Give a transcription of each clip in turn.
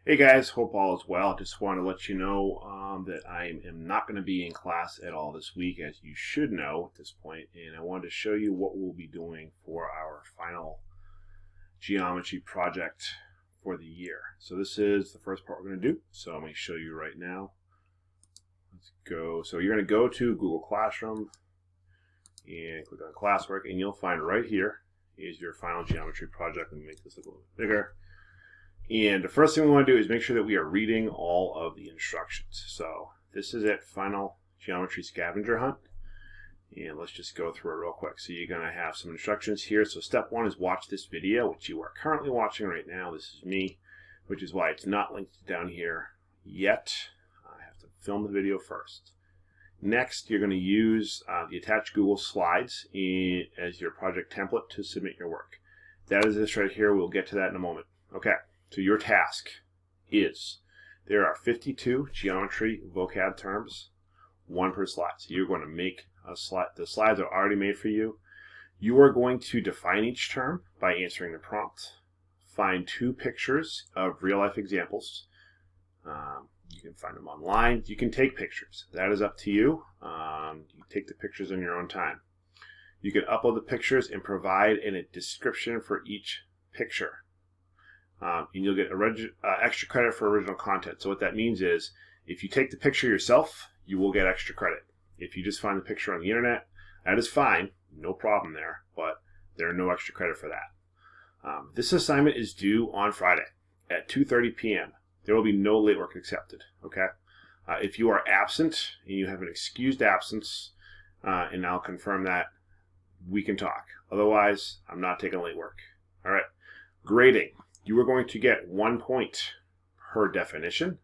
Hey guys, hope all is well. Just want to let you know that I am not going to be in class at all this week, as you should know at this point, and I wanted to show you what we'll be doing for our final geometry project for the year. So this is the first part we're going to do, so I'm going to show you right now. Let's go. So you're going to go to Google Classroom and click on classwork, and you'll find right here is your final geometry project. Let me make this a little bit bigger. And the first thing we want to do is make sure that we are reading all of the instructions. So this is it, Final Geometry Scavenger Hunt. And let's just go through it real quick. So you're going to have some instructions here. So step one is watch this video, which you are currently watching right now. This is me, which is why it's not linked down here yet. I have to film the video first. Next, you're going to use the attached Google Slides as your project template to submit your work. That is this right here. We'll get to that in a moment. Okay. So your task is, there are 52 geometry vocab terms, one per slide. So you're going to make a slide. The slides are already made for you. You are going to define each term by answering the prompt. Find 2 pictures of real-life examples. You can find them online. You can take pictures. That is up to you. You take the pictures in your own time. You can upload the pictures and provide a description for each picture. And you'll get extra credit for original content. So what that means is, if you take the picture yourself, you will get extra credit. If you just find the picture on the internet, that is fine, no problem there, but there are no extra credit for that. This assignment is due on Friday at 2:30 p.m. There will be no late work accepted, okay? If you are absent and you have an excused absence, and I'll confirm that, we can talk. Otherwise, I'm not taking late work. All right, grading. You are going to get 1 point per definition,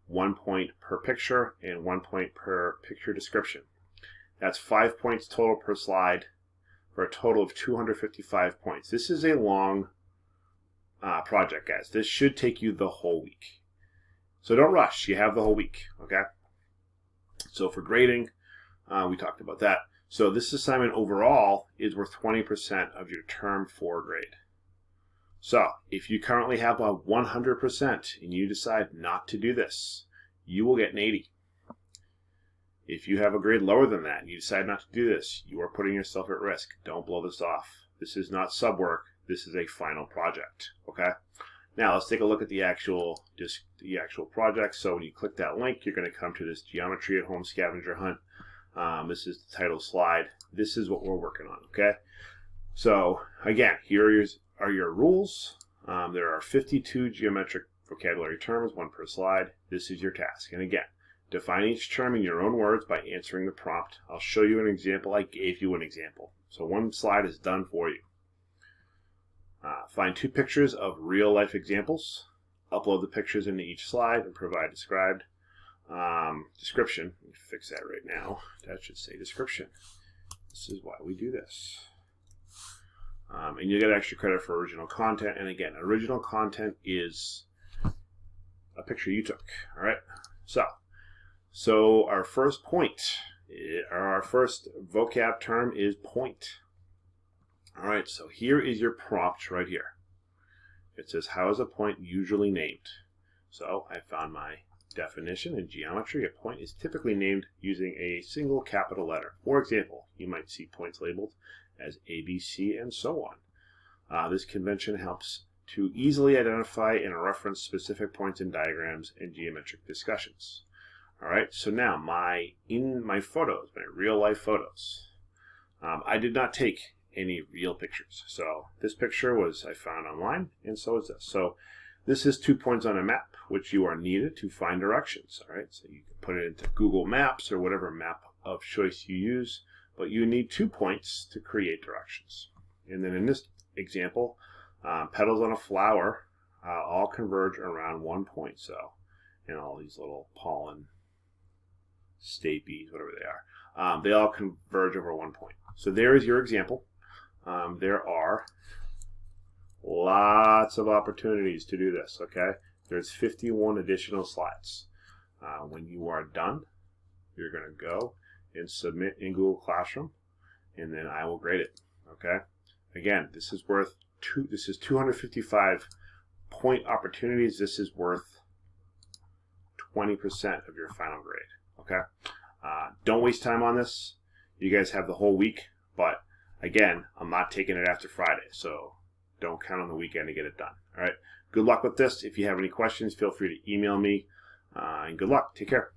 1 point per picture, and 1 point per picture description. That's 5 points total per slide for a total of 255 points. This is a long project, guys. This should take you the whole week. So don't rush. You have the whole week, okay? So for grading, we talked about that. So this assignment overall is worth 20% of your term 4 grade. So, if you currently have a 100% and you decide not to do this, you will get an 80. If you have a grade lower than that and you decide not to do this, you are putting yourself at risk. Don't blow this off. This is not sub work. This is a final project. Okay? Now, let's take a look at the actual project. So, when you click that link, you're going to come to this Geometry at Home Scavenger Hunt. This is the title slide. This is what we're working on. Okay? So, again, here are your rules. There are 52 geometric vocabulary terms, 1 per slide. This is your task. And again, define each term in your own words by answering the prompt. I'll show you an example. I gave you an example. So 1 slide is done for you. Find 2 pictures of real-life examples. Upload the pictures into each slide and provide described description. Let me fix that right now. That should say description. This is why we do this. And you get extra credit for original content. And again, original content is a picture you took. All right. So our first point, our first vocab term is point. All right. So here is your prompt right here. It says, how is a point usually named? So I found my definition in geometry. A point is typically named using a single capital letter. For example, you might see points labeled as A, B, C, and so on. This convention helps to easily identify and reference specific points in diagrams and geometric discussions. All right, so now in my photos, my real life photos, I did not take any real pictures. So this picture I found online, and so is this. So this is 2 points on a map, which you are needed to find directions. All right, so you can put it into Google Maps or whatever map of choice you use. But you need 2 points to create directions. And then in this example, petals on a flower all converge around 1 point. So, and all these little pollen stapes, whatever they are, they all converge over 1 point. So there is your example. There are lots of opportunities to do this, okay? There's 51 additional slides. When you are done, you're going to go and submit in Google Classroom, and then I will grade it. Okay. Again, this is worth 255 point opportunities, this is worth 20% of your final grade. Okay? Don't waste time on this. You guys have the whole week, but again, I'm not taking it after Friday, so don't count on the weekend to get it done. All right? Good luck with this. If you have any questions, feel free to email me, and good luck. Take care.